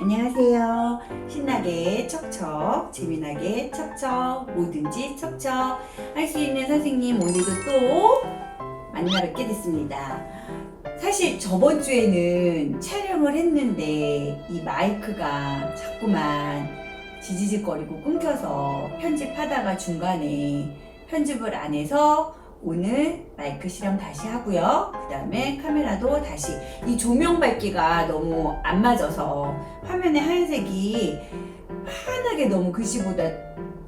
안녕하세요. 신나게 척척, 재미나게 척척, 뭐든지 척척 할 수 있는 선생님 오늘도 또 만나 뵙게 됐습니다. 사실 저번 주에는 촬영을 했는데 이 마이크가 자꾸만 지지직거리고 끊겨서 편집하다가 중간에 편집을 안 해서 오늘 마이크 실험 다시 하고요. 그 다음에 카메라도 다시. 이 조명 밝기가 너무 안 맞아서 화면에 하얀색이 환하게 너무 글씨보다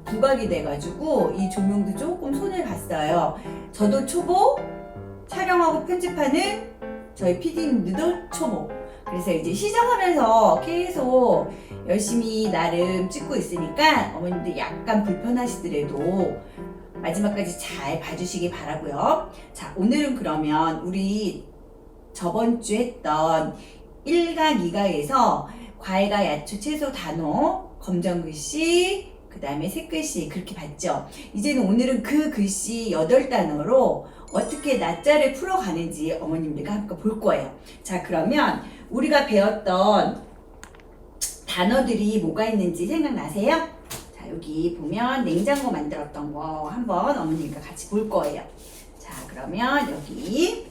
부각이 돼가지고 이 조명도 조금 손을 봤어요. 저도 초보, 촬영하고 편집하는 저희 PD님들도 초보. 그래서 이제 시정하면서 계속 열심히 나름 찍고 있으니까 어머님들 약간 불편하시더라도 마지막까지 잘 봐주시기 바라고요. 자, 오늘은 그러면 우리 저번 주 했던 1강, 2강에서 과일과 야채, 채소, 단어, 검정글씨, 그 다음에 새글씨 그렇게 봤죠. 이제는 오늘은 그 글씨 8단어로 어떻게 낮자를 풀어가는지 어머님들과 함께 볼 거예요. 자, 그러면 우리가 배웠던 단어들이 뭐가 있는지 생각나세요? 여기 보면 냉장고 만들었던 거 한번 어머님과 같이 볼 거예요. 자, 그러면 여기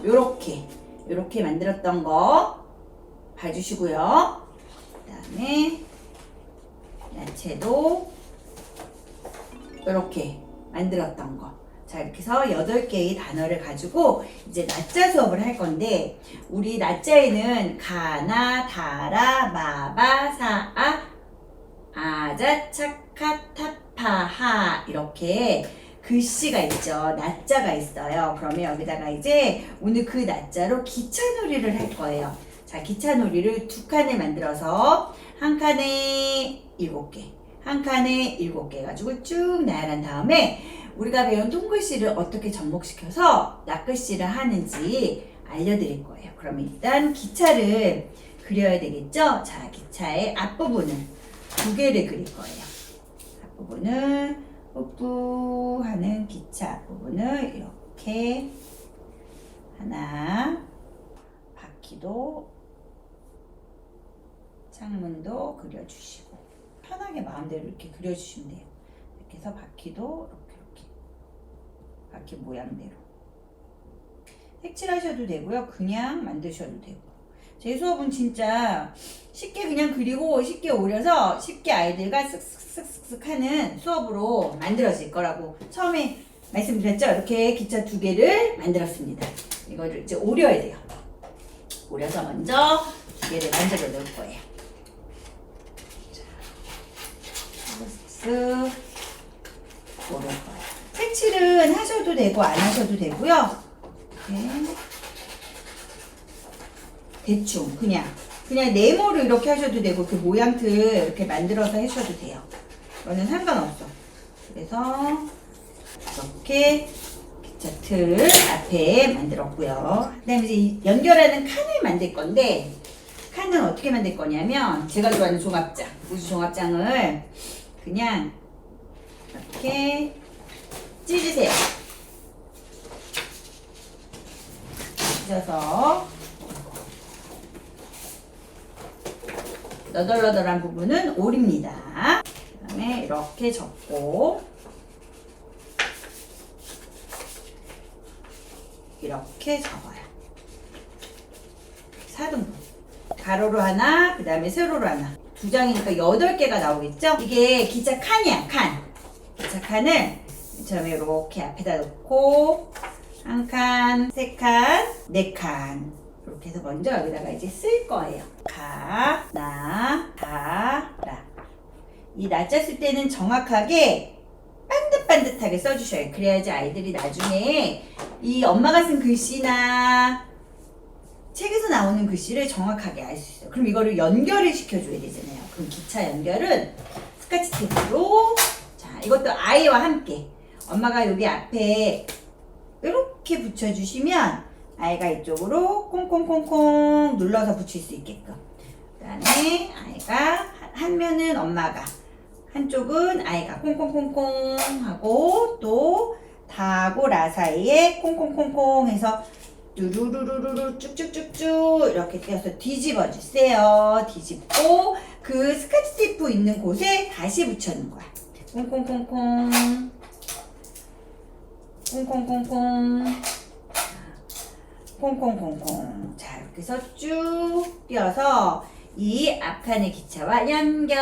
요렇게 만들었던 거 봐주시고요. 그 다음에 야채도 요렇게 만들었던 거. 자, 이렇게 해서 8개의 단어를 가지고 이제 낮자 수업을 할 건데, 우리 낮자에는 가나, 다라, 마바, 사아, 아자, 차카, 타파, 하 이렇게 글씨가 있죠. 낮자가 있어요. 그러면 여기다가 이제 오늘 그 낮자로 기차놀이를 할 거예요. 자, 기차놀이를 2칸을 만들어서 한 칸에 7개, 한 칸에 7개 가지고 쭉 나열한 다음에 우리가 배운 통글씨를 어떻게 접목시켜서 낮글씨를 하는지 알려드릴 거예요. 그럼 일단 기차를 그려야 되겠죠? 자, 기차의 앞부분을 2개를 그릴 거예요. 앞부분을 뿌뿌 하는 기차 앞부분을 이렇게 하나, 바퀴도 창문도 그려주시고 편하게 마음대로 이렇게 그려주시면 돼요. 이렇게 해서 바퀴도 이렇게 바퀴 모양대로 색칠하셔도 되고요. 그냥 만드셔도 되고. 제 수업은 진짜 쉽게 그냥 그리고 쉽게 오려서 쉽게 아이들과 쓱쓱쓱쓱 하는 수업으로 만들어질 거라고 처음에 말씀드렸죠. 이렇게 기차 2개를 만들었습니다. 이거를 이제 오려야 돼요. 오려서 먼저 2개를 만들어 놓을 거예요. 자, 쓱쓱 오릴 거예요. 색칠은 하셔도 되고 안 하셔도 되고요. 이렇게 대충 그냥 네모로 이렇게 하셔도 되고 그 모양틀 이렇게 만들어서 하셔도 돼요. 이거는 상관없어. 그래서 이렇게 기차 틀 앞에 만들었고요. 그다음에 이제 연결하는 칸을 만들 건데, 칸은 어떻게 만들 거냐면 제가 좋아하는 종합장, 우주 종합장을 그냥 이렇게 찢으세요. 찢어서 너덜너덜한 부분은 오립니다. 그 다음에 이렇게 접고 이렇게 접어요. 4등분 가로로 하나, 그 다음에 세로로 하나, 2장이니까 8개가 나오겠죠? 이게 기차 칸이야, 칸. 기차 칸을 처음에 이렇게 앞에다 놓고 1칸, 3칸, 4칸 이렇게 해서 먼저 여기다가 이제 쓸 거예요. 가, 나, 다, 라. 이 낮자 쓸 때는 정확하게 반듯반듯하게 써주셔요. 그래야지 아이들이 나중에 이 엄마가 쓴 글씨나 책에서 나오는 글씨를 정확하게 알 수 있어요. 그럼 이거를 연결을 시켜줘야 되잖아요. 그럼 기차 연결은 스카치 테이프로, 자, 이것도 아이와 함께 엄마가 여기 앞에 이렇게 붙여주시면 아이가 이쪽으로 콩콩콩콩 눌러서 붙일 수 있게끔. 그 다음에 아이가 한 면은 엄마가, 한쪽은 아이가 콩콩콩콩 하고 또 파하고 라 사이에 콩콩콩콩 해서 뚜루루루루루 쭉쭉쭉쭉 이렇게 떼어서 뒤집어 주세요. 뒤집고 그 스카치 테이프 있는 곳에 다시 붙여놓은 거야. 콩콩콩콩 콩콩콩콩 콩콩콩콩. 자, 이렇게 해서 쭉 띄어서 이 앞칸의 기차와 연결.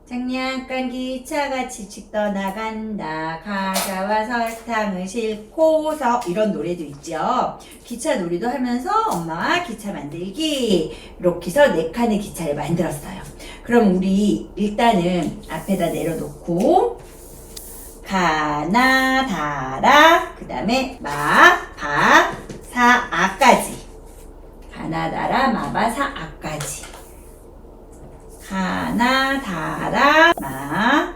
장난감 기차가 칙칙 떠나간다. 과자와 설탕을 싣고서. 이런 노래도 있죠. 기차 놀이도 하면서 엄마와 기차 만들기. 이렇게 해서 4칸의 기차를 만들었어요. 그럼 우리 일단은 앞에다 내려놓고 가나 다라 그 다음에 마, 바, 사, 아까지. 가나 다라 마, 바, 사, 아까지. 가나 다라 마,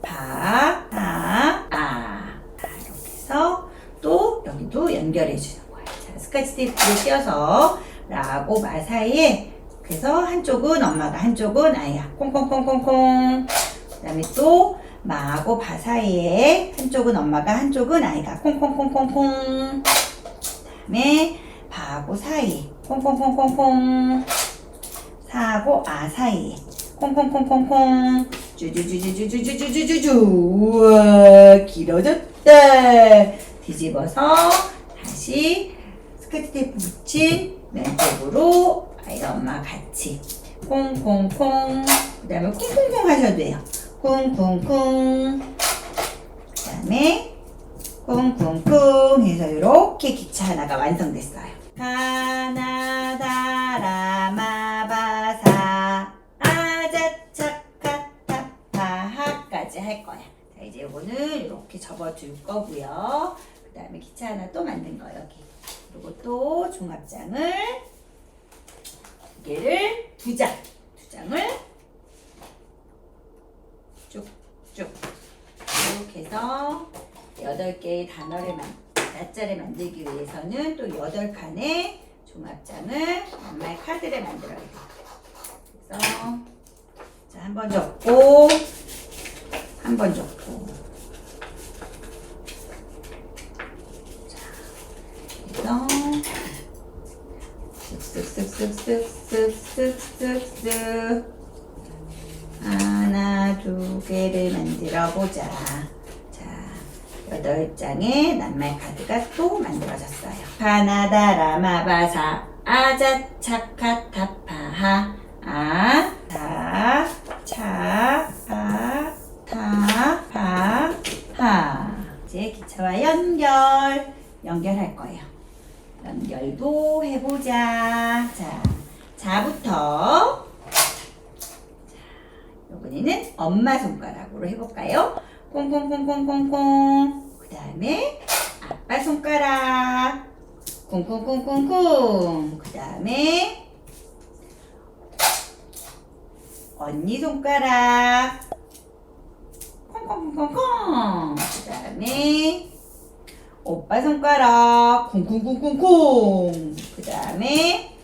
바, 사, 아. 이렇게 해서 또 여기도 연결해 주는 거예요. 자, 스카치 테이프를 띄어서 라고 마 사이에, 그래서 한쪽은 엄마가 한쪽은 아이야. 콩콩콩콩콩. 그 다음에 또 마하고 바 사이에 한쪽은 엄마가 한쪽은 아이가. 콩콩콩콩콩. 그 다음에 바하고 사이에 콩콩콩콩콩. 사하고 아 사이에 콩콩콩콩콩. 쭈쭈쭈쭈쭈쭈쭈쭈쭈. 우와, 길어졌다. 뒤집어서 다시 스카치 테이프 붙인 왼쪽으로 아이랑 엄마 같이 콩콩콩. 그 다음에 콩콩콩 하셔도 돼요. 쿵쿵쿵. 그 다음에 쿵쿵쿵 해서 이렇게 기차 하나가 완성됐어요. 가나다라마바사 아자차카타파하까지 할 거야. 자, 이제 이거는 이렇게 접어줄 거고요. 그 다음에 기차 하나 또 만든 거 여기. 그리고 또 종합장을 두 장을 쭉쭉 해서 8개의 낱자를 만들기 위해서는 또 8칸의 종합장을 엄마의 카드를 만들어야 돼요. 그래서 자, 한 번 접고 한 번 접고. 자, 그래서 쓱쓱쓱쓱쓱쓱쓱쓱쓱 하나, 2개를 만들어 보자. 자, 8장의 낱말 카드가 또 만들어졌어요. 가나다라마바사 아자차카타파하 아자차카타파하. 이제 기차와 연결할 거예요. 연결도 해보자. 자, 자부터. 이번에는 엄마 손가락으로 해볼까요? 콩콩콩콩콩콩. 그 다음에 아빠 손가락. 콩콩콩콩콩. 그 다음에 언니 손가락. 콩콩콩콩콩. 그 다음에 오빠 손가락. 콩콩콩콩콩. 그 다음에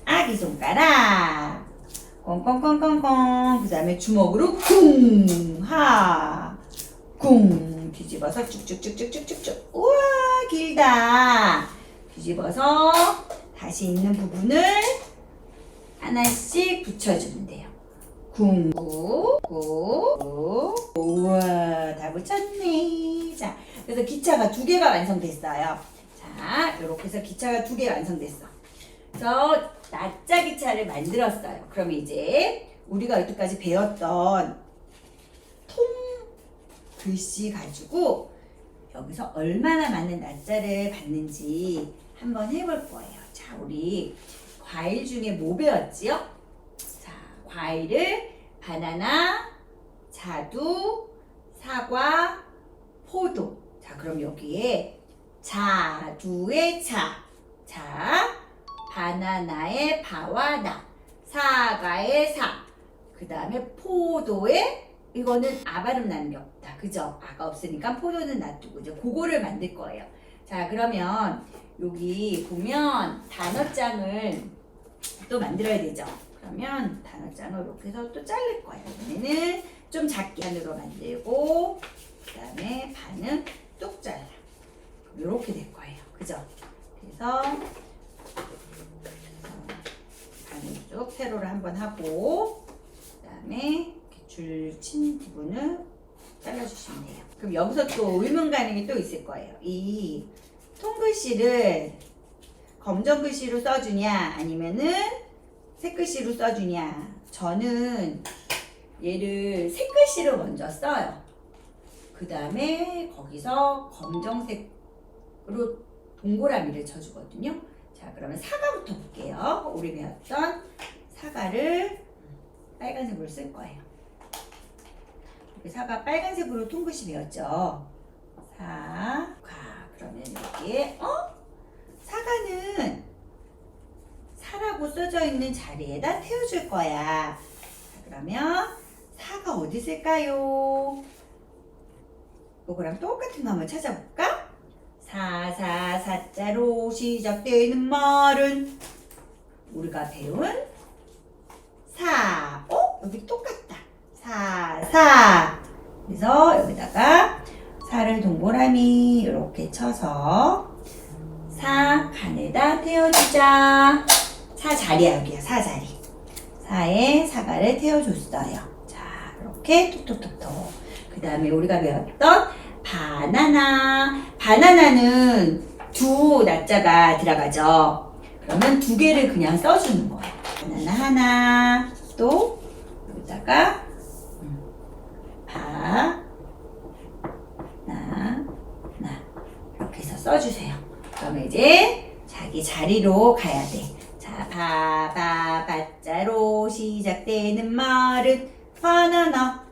아기 손가락. 콩콩콩콩콩. 그 다음에 주먹으로 쿵, 하, 쿵. 뒤집어서 쭉쭉쭉쭉쭉쭉. 우와, 길다. 뒤집어서 다시 있는 부분을 하나씩 붙여주면 돼요. 쿵, 구, 구, 구. 우와, 다 붙였네. 자, 그래서 기차가 2개가 완성됐어요. 자, 이렇게 해서 기차가 2개 완성됐어. 그래서 낱자 기차를 만들었어요. 그럼 이제 우리가 여태까지 배웠던 통 글씨 가지고 여기서 얼마나 많은 낱자를 받는지 한번 해볼 거예요. 자, 우리 과일 중에 뭐 배웠지요? 자, 과일을 바나나, 자두, 사과, 포도. 자, 그럼 여기에 자두의 자, 바나나의 바와 나, 사과의 사, 그 다음에 포도의, 이거는 아 발음 나는 게 없다. 그죠? 아가 없으니까 포도는 놔두고 이제 그거를 만들 거예요. 자, 그러면 여기 보면 단어장을 또 만들어야 되죠. 그러면 단어장을 이렇게 해서 또 자를 거예요. 이번에는 좀 작게 반으로 만들고 그 다음에 반은 뚝 잘라. 이렇게 될 거예요. 그죠? 그래서 반을 쭉 세로를 한번 하고 그 다음에 줄 친 부분을 잘라주시면 돼요. 그럼 여기서 또 의문 가는 게 또 있을 거예요. 이 통글씨를 검정 글씨로 써주냐 아니면은 색글씨로 써주냐. 저는 얘를 색글씨로 먼저 써요. 그 다음에 거기서 검정색으로 동그라미를 쳐주거든요. 자, 그러면 사과부터 볼게요. 우리 배웠던 사과를 빨간색으로 쓸 거예요. 사과 빨간색으로 통글씨 배웠죠. 사과. 그러면 여기에 사과는 사라고 써져 있는 자리에다 태워줄 거야. 자, 그러면 사가 어디 있을까요? 이거랑 똑같은 거 한번 찾아볼까? 사자로 시작되는 말은 우리가 배운 사. 여기 똑같다. 사. 그래서 여기다가 사를 동그라미 이렇게 쳐서 사 간에다 태워주자. 사 자리야, 여기야. 사 자리. 사에 사과를 태워줬어요. 자, 이렇게 톡톡톡톡. 그 다음에 우리가 배웠던 바나나. 바나나는 두 낮자가 들어가죠. 그러면 두 개를 그냥 써주는 거예요. 바나나 하나. 또 여기다가 바나나 이렇게 해서 써주세요. 그러면 이제 자기 자리로 가야 돼. 자, 바자로 시작되는 말은 바나나.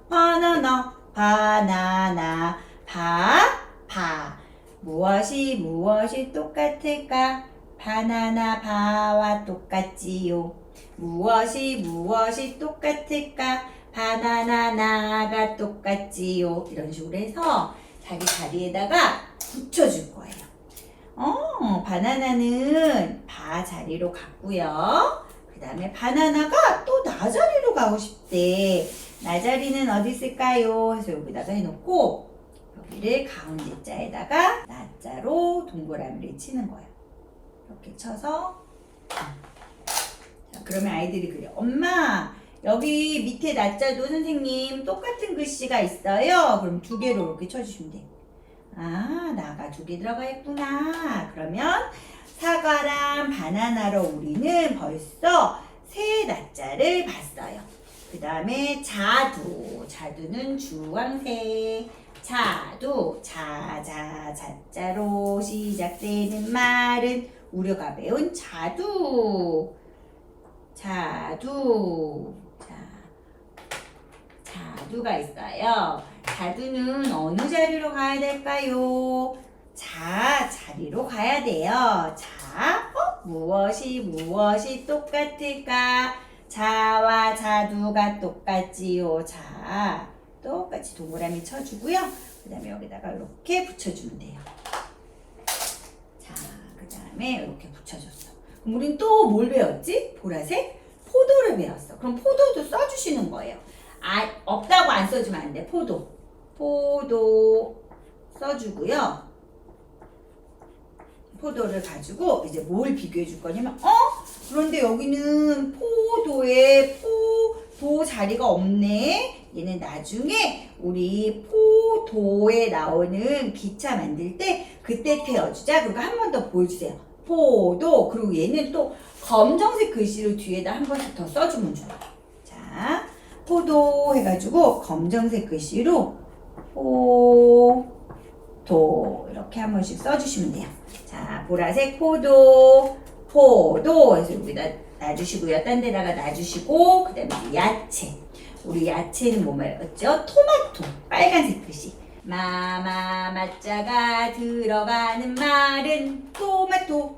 무엇이 똑같을까? 바나나 바와 똑같지요. 무엇이 똑같을까? 바나나 나가 똑같지요. 이런 식으로 해서 자기 자리에다가 붙여줄 거예요. 바나나는 바 자리로 갔고요. 그 다음에 바나나가 또 나 자리로 가고 싶대. 나 자리는 어디 있을까요? 해서 여기다가 해놓고 여기를 가운데 자에다가 나자로 동그라미를 치는 거예요. 이렇게 쳐서 자, 그러면 아이들이 그래. 엄마 여기 밑에 나자도 선생님 똑같은 글씨가 있어요. 그럼 두 개로 이렇게 쳐주시면 돼. 아, 나가 두 개 들어가 있구나. 그러면 사과랑 바나나로 우리는 벌써 세 나자를 봤어요. 그 다음에 자두는 주황색. 자두, 자자로 시작되는 말은 우리가 배운 자두. 자두가 있어요. 자두는 어느 자리로 가야 될까요? 자리로 가야 돼요. 무엇이 똑같을까? 자와 자두가 똑같지요. 자, 똑같이 동그라미 쳐주고요. 그 다음에 여기다가 이렇게 붙여주면 돼요. 자, 그 다음에 이렇게 붙여줬어. 그럼 우린 또 뭘 배웠지? 보라색? 포도를 배웠어. 그럼 포도도 써주시는 거예요. 없다고 안 써주면 안 돼. 포도 써주고요. 포도를 가지고 이제 뭘 비교해 줄 거냐면 그런데 여기는 포도에 포도 자리가 없네. 얘는 나중에 우리 포도에 나오는 기차 만들 때 그때 태워주자. 그리고 한 번 더 보여주세요. 포도. 그리고 얘는 또 검정색 글씨로 뒤에다 한 번씩 더 써주면 좋아요. 자, 포도 해가지고 검정색 글씨로 포도 이렇게 한 번씩 써주시면 돼요. 자, 보라색 포도 해서 여기다 놔주시고요. 딴 데다가 놔주시고 그 다음에 야채. 우리 야채는 뭐 말했죠? 토마토. 빨간색 글씨. 마자가 들어가는 말은 토마토.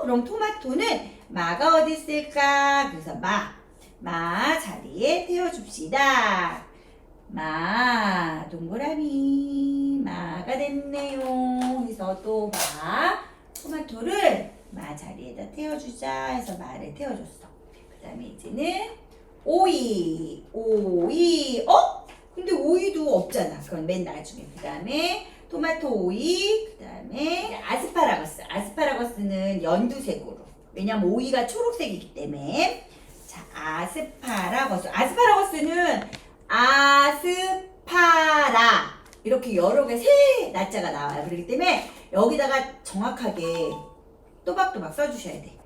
그럼 토마토는 마가 어디 있을까? 그래서 마 자리에 태워줍시다. 동그라미 마가 됐네요. 그래서 또 토마토를 마 자리에다 태워주자 해서 마를 태워줬어. 그 다음에 이제는 오이, 근데 오이도 없잖아. 그건 맨 나중에. 그 다음에 토마토 오이, 그 다음에 아스파라거스. 아스파라거스는 연두색으로. 왜냐면 오이가 초록색이기 때문에. 자, 아스파라거스. 아스파라거스는 아스파라. 이렇게 여러 개, 세 날짜가 나와요. 그렇기 때문에 여기다가 정확하게 또박또박 써주셔야 돼.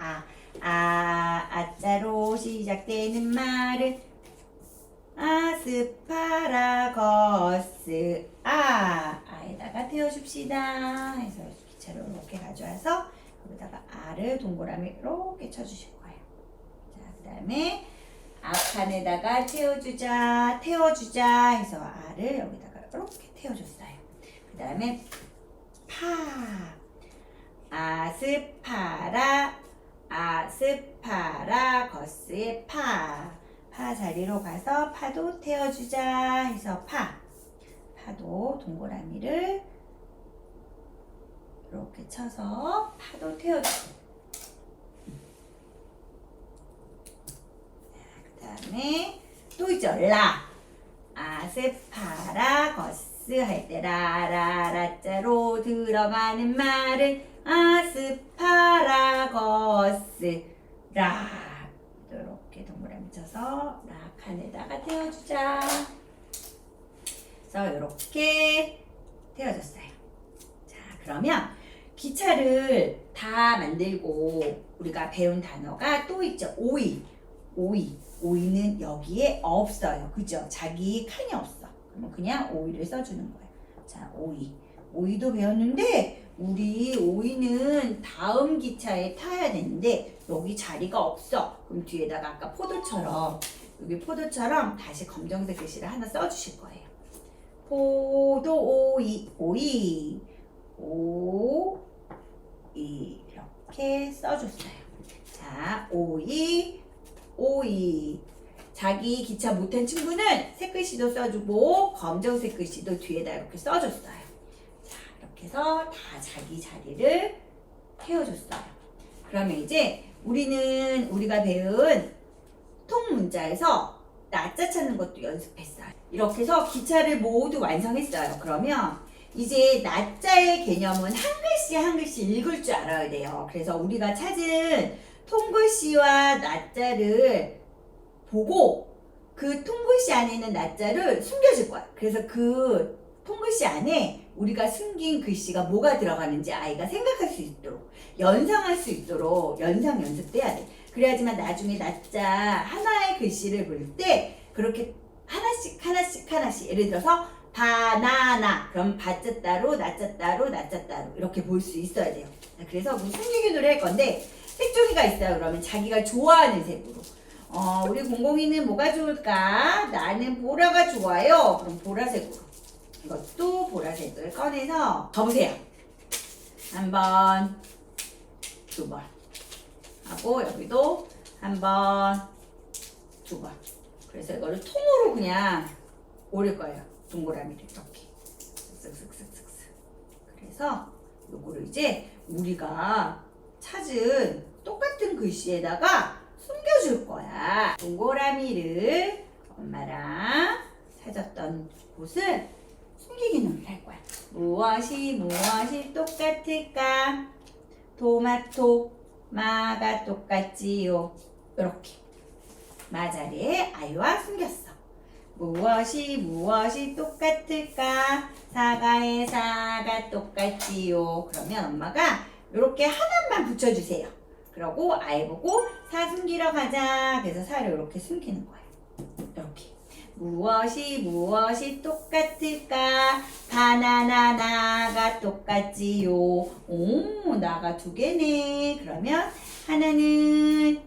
아자로 시작되는 말은 아스파라거스. 아에다가 태워줍시다. 해서 기차로 이렇게 가져와서 여기다가 아를 동그라미 이렇게 쳐주실 거예요. 자, 그 다음에 앞칸에다가 태워주자 해서 아를 여기다가 이렇게 태워줬어요. 그 다음에 아스파라거스의 파 자리로 가서 파도 태워주자 해서 파도 동그라미를 이렇게 쳐서 파도 태워주고, 그 다음에 또 있죠. 아스파라거스 할 때 라자로 들어가는 말은 아스파라거스. 이렇게 동그라미 쳐서 칸에다가 태워주자. 그래서 이렇게 태워줬어요. 자, 그러면 기차를 다 만들고 우리가 배운 단어가 또 있죠. 오이는 여기에 없어요. 그죠? 자기 칸이 없어. 그러면 그냥 오이를 써주는 거예요. 자, 오이도 배웠는데 우리 오이는 다음 기차에 타야 되는데 여기 자리가 없어. 그럼 뒤에다가 아까 여기 포도처럼 다시 검정색 글씨를 하나 써주실 거예요. 포도 오이 이렇게 써줬어요. 자, 오이 자기 기차 못한 친구는 색글씨도 써주고 검정색 글씨도 뒤에다 이렇게 써줬어요. 자, 이렇게 해서 다 자기 자리를 태워줬어요. 그러면 이제 우리가 배운 통문자에서 낮자 찾는 것도 연습했어요. 이렇게 해서 기차를 모두 완성했어요. 그러면 이제 낮자의 개념은 한 글씨 한 글씨 읽을 줄 알아야 돼요. 그래서 우리가 찾은 통글씨와 낮자를 보고 그 통글씨 안에 있는 낮자를 숨겨줄 거야. 그래서 그 통글씨 안에 우리가 숨긴 글씨가 뭐가 들어가는지 아이가 생각할 수 있도록, 연상할 수 있도록 연상 연습도 해야 돼. 그래야지만 나중에 낮자 하나의 글씨를 볼 때 그렇게 하나씩 예를 들어서 바나나, 그럼 바자 따로 낮자 따로 이렇게 볼 수 있어야 돼요. 그래서 숨기기를 할 건데 색종이가 있어요. 그러면 자기가 좋아하는 색으로. 우리 공공이는 뭐가 좋을까? 나는 보라가 좋아요. 그럼 보라색으로. 이것도 보라색을 꺼내서 접으세요. 한 번, 두 번. 하고 여기도 한 번, 두 번. 그래서 이거를 통으로 그냥 오릴 거예요. 동그라미를 이렇게. 쓱쓱쓱쓱쓱. 그래서 요거를 이제 우리가 찾은 똑같은 글씨에다가 숨겨줄 거야. 동그라미를 엄마랑 찾았던 곳을 숨기기는 할 거야. 무엇이 똑같을까? 마가 똑같지요. 이렇게 마자리에 아이와 숨겼어. 무엇이 똑같을까? 사가 똑같지요. 그러면 엄마가 이렇게 하나만 붙여주세요. 그러고 아이 보고 사 숨기러 가자. 그래서 사를 이렇게 숨기는 거예요. 이렇게. 무엇이 똑같을까? 바나나가 똑같지요. 오, 나가 두 개네. 그러면 하나는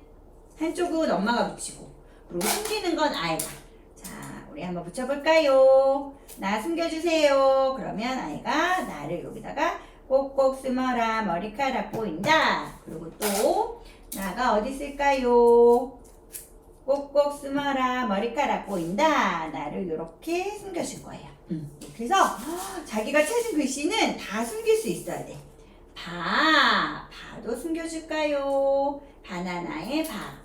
한쪽은 엄마가 붙이고 그리고 숨기는 건 아이가. 자, 우리 한번 붙여볼까요? 나 숨겨주세요. 그러면 아이가 나를 여기다가 꼭꼭 숨어라. 머리카락 보인다. 그리고 또 나가 어디 있을까요? 꼭꼭 숨어라. 머리카락 보인다. 나를 이렇게 숨겨줄 거예요. 그래서 자기가 찾은 글씨는 다 숨길 수 있어야 돼. 바도 숨겨줄까요? 바나나의 바.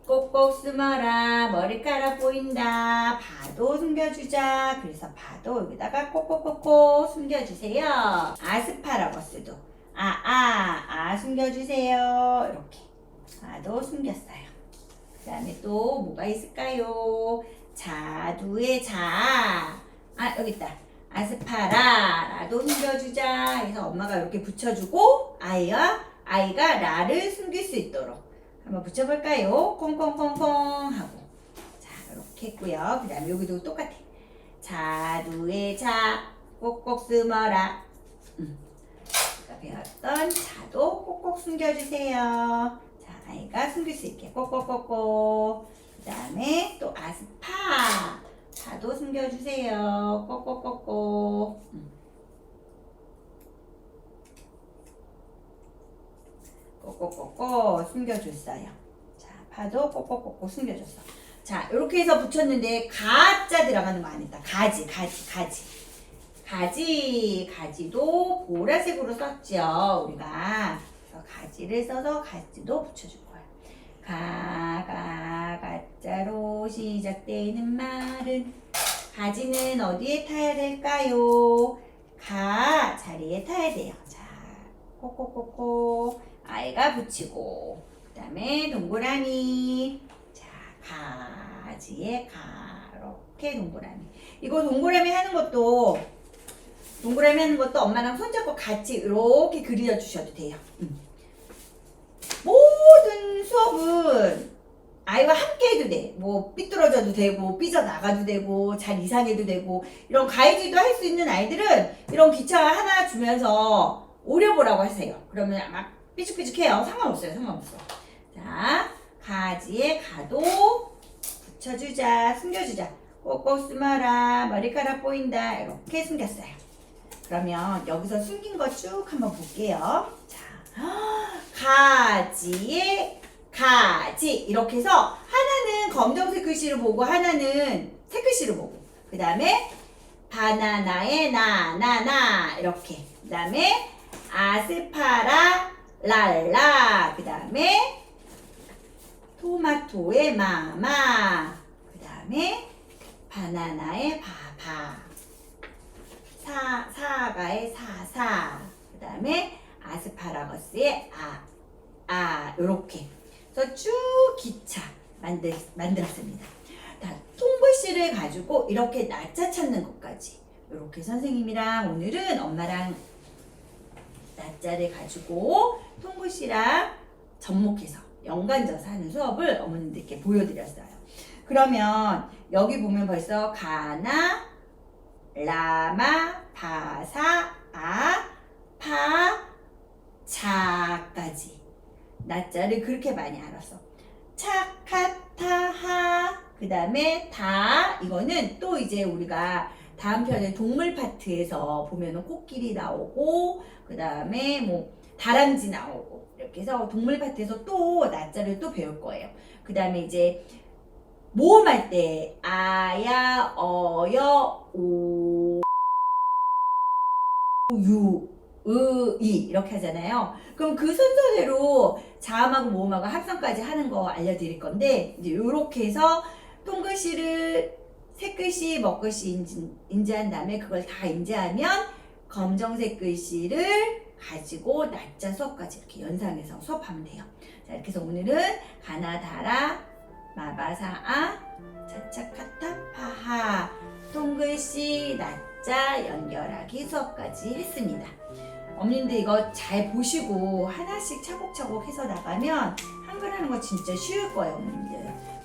꼭꼭 숨어라. 머리카락 보인다. 파도 숨겨주자. 그래서 파도 여기다가 꼭꼭꼭꼭 숨겨주세요. 아스파라거스도 숨겨주세요. 이렇게 파도 숨겼어요. 그 다음에 또 뭐가 있을까요? 자두의 여기 있다. 아스파라도 숨겨주자. 그래서 엄마가 이렇게 붙여주고 아이가 라를 숨길 수 있도록 한번 붙여볼까요? 콩콩콩콩 하고. 자, 이렇게 했고요. 그 다음에 여기도 똑같아. 자두의 꼭꼭 숨어라. 우리가 배웠던 자도 꼭꼭 숨겨주세요. 자, 아이가 숨길 수 있게 꼭꼭꼭꼭. 그 다음에 또 파도 숨겨주세요. 꼭꼭꼭꼭. 꼭꼭꼭꼭 숨겨줬어요. 자, 파도 꼭꼭꼭꼭 숨겨줬어. 자, 이렇게 해서 붙였는데 가자 들어가는 거 안 했다. 가지도 보라색으로 썼죠. 우리가 그래서 가지를 써서 가지도 붙여줄 거야. 가자로 시작되는 말은 가지는 어디에 타야 될까요? 자리에 타야 돼요. 자, 꼭꼭꼭꼭 아이가 붙이고, 그 다음에 동그라미. 자, 가지에 이렇게 동그라미. 이거 동그라미 하는 것도 엄마랑 손잡고 같이 이렇게 그려주셔도 돼요. 모든 수업은 아이와 함께 해도 돼. 뭐 삐뚤어져도 되고 삐져나가도 되고 잘 이상해도 되고, 이런 가이드도 할 수 있는 아이들은 이런 기차 하나 주면서 오려보라고 하세요. 그러면 막 삐죽삐죽해요. 상관없어요. 자, 가지에 가도 붙여주자. 숨겨주자. 꼭꼭 숨어라. 머리카락 보인다. 이렇게 숨겼어요. 그러면 여기서 숨긴 거 쭉 한번 볼게요. 자, 가지에 가지. 이렇게 해서 하나는 검정색 글씨를 보고 하나는 색글씨를 보고, 그 다음에 바나나의 나 이렇게, 그 다음에 아스파라 랄라, 그 다음에 토마토의 마마, 그 다음에 바나나의 바바, 사과의 사사, 그 다음에 아스파라거스의 요렇게 그래서 쭉 기차 만들었습니다. 다 통글씨를 가지고 이렇게 날짜 찾는 것까지 이렇게 선생님이랑 오늘은 엄마랑 날짜를 가지고 통글씨랑 접목해서 연관져서 하는 수업을 어머님들께 보여드렸어요. 그러면 여기 보면 벌써 가나, 라마, 바사, 파, 자까지 날짜를 그렇게 많이 알았어. 차카타하, 그 다음에 다, 이거는 또 이제 우리가 다음 편에 동물 파트에서 보면은 코끼리 나오고, 그 다음에 뭐 다람쥐 나오고, 이렇게 해서 동물 파트에서 또 날짜를 또 배울 거예요. 그 다음에 이제 모음할 때 아야, 어여, 오, 유, 이 이렇게 하잖아요. 그럼 그 순서대로 자음하고 모음하고 합성까지 하는 거 알려드릴 건데, 이제 요렇게 해서 통글씨를 색글씨, 먹글씨 인지한 다음에 그걸 다 인지하면 검정색 글씨를 가지고 날짜 수업까지 이렇게 연상해서 수업하면 돼요. 자, 이렇게 해서 오늘은 가나다라, 마바사아, 차차카타파하, 통글씨, 날짜 연결하기 수업까지 했습니다. 어머님들 이거 잘 보시고 하나씩 차곡차곡 해서 나가면 한글 하는 거 진짜 쉬울 거예요, 어머님들.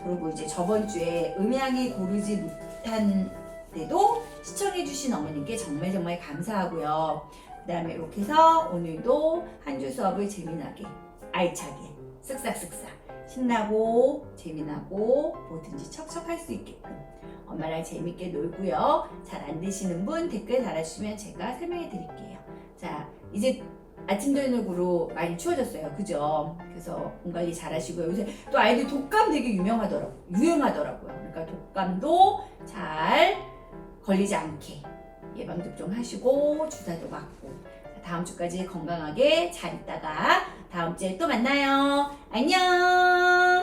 그리고 이제 저번 주에 음향이 고르지 못한데도 시청해주신 어머님께 정말 감사하고요. 그 다음에 이렇게 해서 오늘도 한 주 수업을 재미나게, 알차게, 쓱싹쓱싹 신나고 재미나고 뭐든지 척척 할 수 있게끔 엄마랑 재밌게 놀고요. 잘 안 되시는 분 댓글 달아주시면 제가 설명해 드릴게요. 자, 이제 아침 저녁으로 많이 추워졌어요. 그죠? 그래서 몸 관리 잘 하시고요. 요새 또 아이들 독감 되게 유행하더라고요. 그러니까 독감도 잘 걸리지 않게 예방접종 하시고 주사도 맞고, 다음 주까지 건강하게 잘 있다가 다음 주에 또 만나요. 안녕.